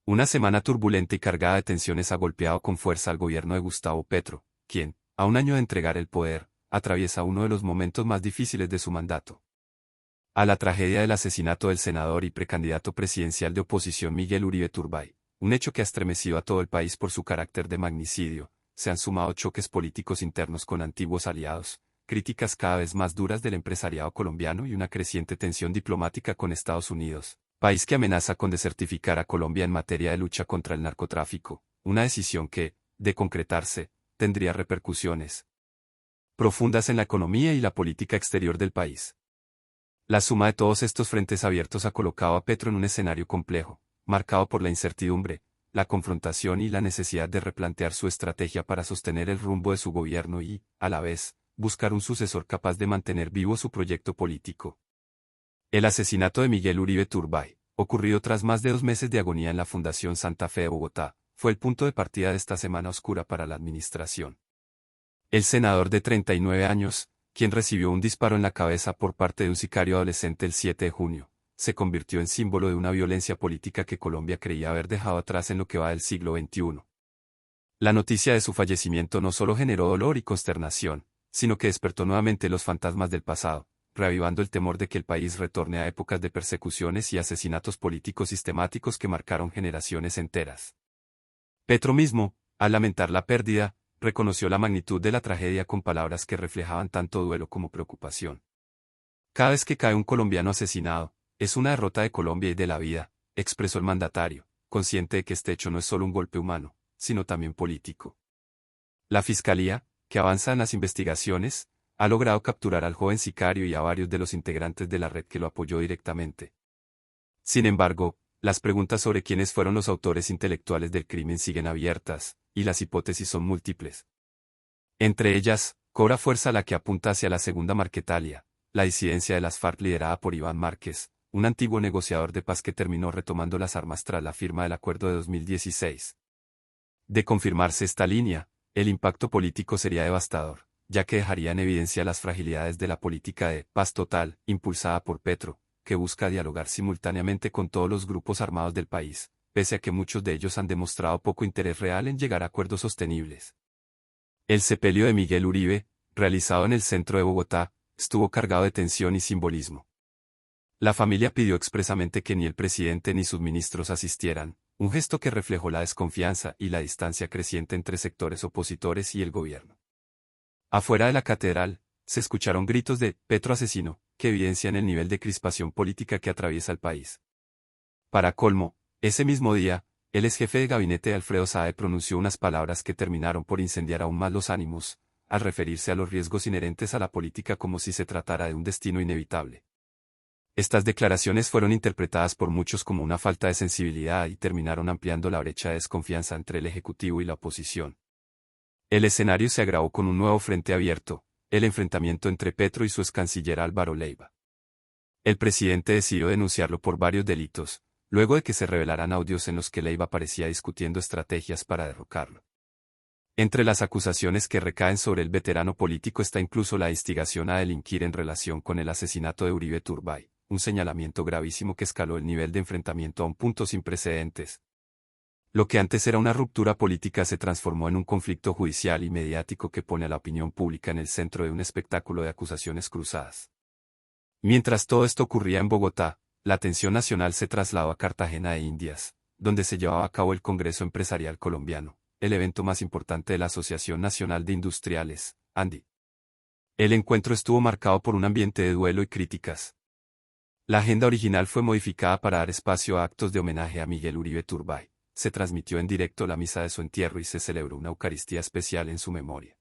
Una semana turbulenta y cargada de tensiones ha golpeado con fuerza al gobierno de Gustavo Petro, quien, a un año de entregar el poder, atraviesa uno de los momentos más difíciles de su mandato. A la tragedia del asesinato del senador y precandidato presidencial de oposición Miguel Uribe Turbay, un hecho que ha estremecido a todo el país por su carácter de magnicidio, se han sumado choques políticos internos con antiguos aliados, críticas cada vez más duras del empresariado colombiano y una creciente tensión diplomática con Estados Unidos, país que amenaza con desertificar a Colombia en materia de lucha contra el narcotráfico, una decisión que, de concretarse, tendría repercusiones profundas en la economía y la política exterior del país. La suma de todos estos frentes abiertos ha colocado a Petro en un escenario complejo, marcado por la incertidumbre, la confrontación y la necesidad de replantear su estrategia para sostener el rumbo de su gobierno y, a la vez, buscar un sucesor capaz de mantener vivo su proyecto político. El asesinato de Miguel Uribe Turbay, ocurrido tras más de 2 meses de agonía en la Fundación Santa Fe de Bogotá, fue el punto de partida de esta semana oscura para la administración. El senador de 39 años, quien recibió un disparo en la cabeza por parte de un sicario adolescente el 7 de junio, se convirtió en símbolo de una violencia política que Colombia creía haber dejado atrás en lo que va del siglo XXI. La noticia de su fallecimiento no solo generó dolor y consternación, sino que despertó nuevamente los fantasmas del pasado, reavivando el temor de que el país retorne a épocas de persecuciones y asesinatos políticos sistemáticos que marcaron generaciones enteras. Petro mismo, al lamentar la pérdida, reconoció la magnitud de la tragedia con palabras que reflejaban tanto duelo como preocupación. Cada vez que cae un colombiano asesinado, es una derrota de Colombia y de la vida, expresó el mandatario, consciente de que este hecho no es solo un golpe humano, sino también político. La Fiscalía, que avanza en las investigaciones, ha logrado capturar al joven sicario y a varios de los integrantes de la red que lo apoyó directamente. Sin embargo, las preguntas sobre quiénes fueron los autores intelectuales del crimen siguen abiertas, y las hipótesis son múltiples. Entre ellas, cobra fuerza la que apunta hacia la segunda Marquetalia, la disidencia de las FARC liderada por Iván Márquez, un antiguo negociador de paz que terminó retomando las armas tras la firma del acuerdo de 2016. De confirmarse esta línea, el impacto político sería devastador, ya que dejaría en evidencia las fragilidades de la política de paz total, impulsada por Petro, que busca dialogar simultáneamente con todos los grupos armados del país, pese a que muchos de ellos han demostrado poco interés real en llegar a acuerdos sostenibles. El sepelio de Miguel Uribe, realizado en el centro de Bogotá, estuvo cargado de tensión y simbolismo. La familia pidió expresamente que ni el presidente ni sus ministros asistieran, un gesto que reflejó la desconfianza y la distancia creciente entre sectores opositores y el gobierno. Afuera de la catedral, se escucharon gritos de «Petro asesino», que evidencian el nivel de crispación política que atraviesa el país. Para colmo, ese mismo día, el exjefe de gabinete de Alfredo Saade pronunció unas palabras que terminaron por incendiar aún más los ánimos, al referirse a los riesgos inherentes a la política como si se tratara de un destino inevitable. Estas declaraciones fueron interpretadas por muchos como una falta de sensibilidad y terminaron ampliando la brecha de desconfianza entre el Ejecutivo y la oposición. El escenario se agravó con un nuevo frente abierto, el enfrentamiento entre Petro y su excanciller Álvaro Leiva. El presidente decidió denunciarlo por varios delitos, luego de que se revelaran audios en los que Leiva aparecía discutiendo estrategias para derrocarlo. Entre las acusaciones que recaen sobre el veterano político está incluso la instigación a delinquir en relación con el asesinato de Uribe Turbay, un señalamiento gravísimo que escaló el nivel de enfrentamiento a un punto sin precedentes. Lo que antes era una ruptura política se transformó en un conflicto judicial y mediático que pone a la opinión pública en el centro de un espectáculo de acusaciones cruzadas. Mientras todo esto ocurría en Bogotá, la atención nacional se trasladó a Cartagena de Indias, donde se llevaba a cabo el Congreso Empresarial Colombiano, el evento más importante de la Asociación Nacional de Industriales, ANDI. El encuentro estuvo marcado por un ambiente de duelo y críticas. La agenda original fue modificada para dar espacio a actos de homenaje a Miguel Uribe Turbay. Se transmitió en directo la misa de su entierro y se celebró una Eucaristía especial en su memoria.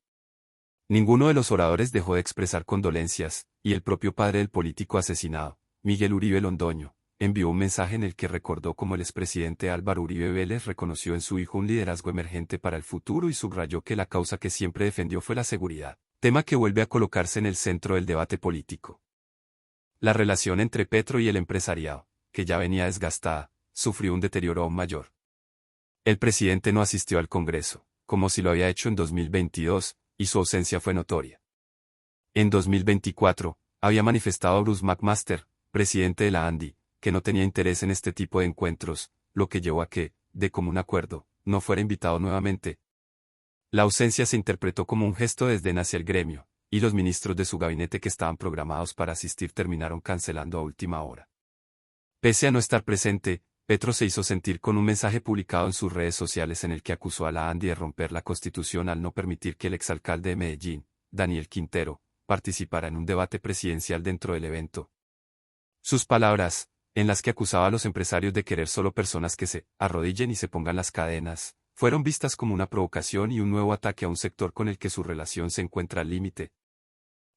Ninguno de los oradores dejó de expresar condolencias, y el propio padre del político asesinado, Miguel Uribe Londoño, envió un mensaje en el que recordó cómo el expresidente Álvaro Uribe Vélez reconoció en su hijo un liderazgo emergente para el futuro y subrayó que la causa que siempre defendió fue la seguridad, tema que vuelve a colocarse en el centro del debate político. La relación entre Petro y el empresariado, que ya venía desgastada, sufrió un deterioro aún mayor. El presidente no asistió al Congreso, como si lo había hecho en 2022, y su ausencia fue notoria. En 2024, había manifestado Bruce McMaster, presidente de la ANDI, que no tenía interés en este tipo de encuentros, lo que llevó a que, de común acuerdo, no fuera invitado nuevamente. La ausencia se interpretó como un gesto de desdén hacia el gremio, y los ministros de su gabinete que estaban programados para asistir terminaron cancelando a última hora. Pese a no estar presente, Petro se hizo sentir con un mensaje publicado en sus redes sociales en el que acusó a la ANDI de romper la Constitución al no permitir que el exalcalde de Medellín, Daniel Quintero, participara en un debate presidencial dentro del evento. Sus palabras, en las que acusaba a los empresarios de querer solo personas que se arrodillen y se pongan las cadenas, fueron vistas como una provocación y un nuevo ataque a un sector con el que su relación se encuentra al límite.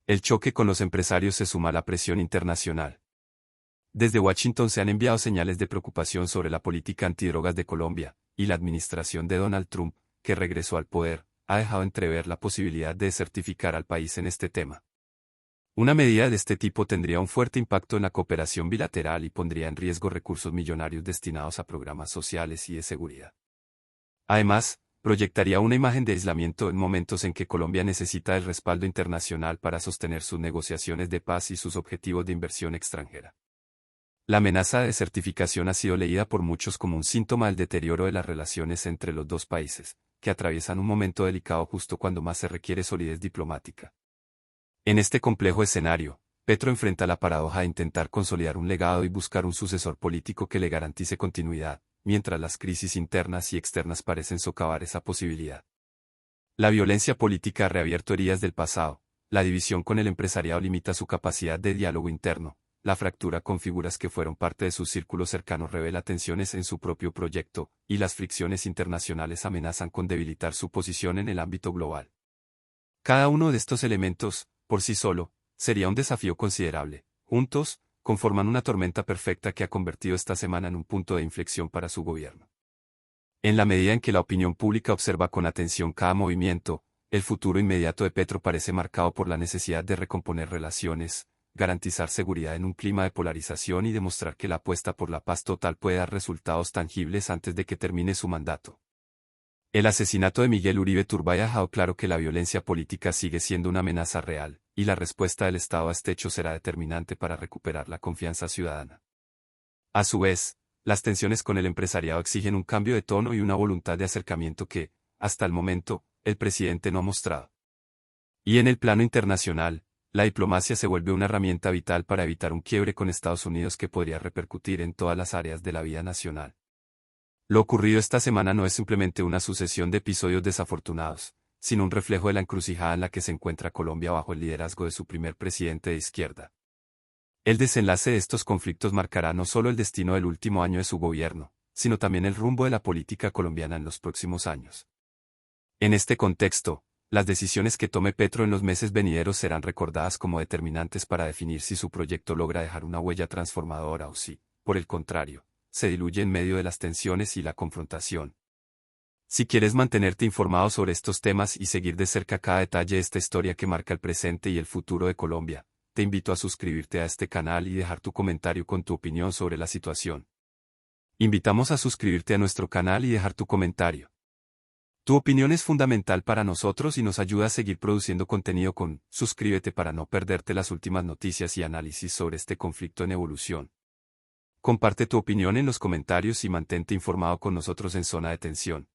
El choque con los empresarios se suma a la presión internacional. Desde Washington se han enviado señales de preocupación sobre la política antidrogas de Colombia, y la administración de Donald Trump, que regresó al poder, ha dejado entrever la posibilidad de desertificar al país en este tema. Una medida de este tipo tendría un fuerte impacto en la cooperación bilateral y pondría en riesgo recursos millonarios destinados a programas sociales y de seguridad. Además, proyectaría una imagen de aislamiento en momentos en que Colombia necesita el respaldo internacional para sostener sus negociaciones de paz y sus objetivos de inversión extranjera. La amenaza de desertificación ha sido leída por muchos como un síntoma del deterioro de las relaciones entre los dos países, que atraviesan un momento delicado justo cuando más se requiere solidez diplomática. En este complejo escenario, Petro enfrenta la paradoja de intentar consolidar un legado y buscar un sucesor político que le garantice continuidad, mientras las crisis internas y externas parecen socavar esa posibilidad. La violencia política ha reabierto heridas del pasado, la división con el empresariado limita su capacidad de diálogo interno, la fractura con figuras que fueron parte de sus círculos cercanos revela tensiones en su propio proyecto, y las fricciones internacionales amenazan con debilitar su posición en el ámbito global. Cada uno de estos elementos, por sí solo, sería un desafío considerable. Juntos, conforman una tormenta perfecta que ha convertido esta semana en un punto de inflexión para su gobierno. En la medida en que la opinión pública observa con atención cada movimiento, el futuro inmediato de Petro parece marcado por la necesidad de recomponer relaciones, garantizar seguridad en un clima de polarización y demostrar que la apuesta por la paz total puede dar resultados tangibles antes de que termine su mandato. El asesinato de Miguel Uribe Turbay ha dejado claro que la violencia política sigue siendo una amenaza real, y la respuesta del Estado a este hecho será determinante para recuperar la confianza ciudadana. A su vez, las tensiones con el empresariado exigen un cambio de tono y una voluntad de acercamiento que, hasta el momento, el presidente no ha mostrado. Y en el plano internacional, la diplomacia se vuelve una herramienta vital para evitar un quiebre con Estados Unidos que podría repercutir en todas las áreas de la vida nacional. Lo ocurrido esta semana no es simplemente una sucesión de episodios desafortunados, sino un reflejo de la encrucijada en la que se encuentra Colombia bajo el liderazgo de su primer presidente de izquierda. El desenlace de estos conflictos marcará no solo el destino del último año de su gobierno, sino también el rumbo de la política colombiana en los próximos años. En este contexto, las decisiones que tome Petro en los meses venideros serán recordadas como determinantes para definir si su proyecto logra dejar una huella transformadora o si, por el contrario, se diluye en medio de las tensiones y la confrontación. Si quieres mantenerte informado sobre estos temas y seguir de cerca cada detalle de esta historia que marca el presente y el futuro de Colombia, te invito a suscribirte a este canal y dejar tu comentario con tu opinión sobre la situación. Invitamos a suscribirte a nuestro canal y dejar tu comentario. Tu opinión es fundamental para nosotros y nos ayuda a seguir produciendo contenido suscríbete para no perderte las últimas noticias y análisis sobre este conflicto en evolución. Comparte tu opinión en los comentarios y mantente informado con nosotros en Zona de Tensión.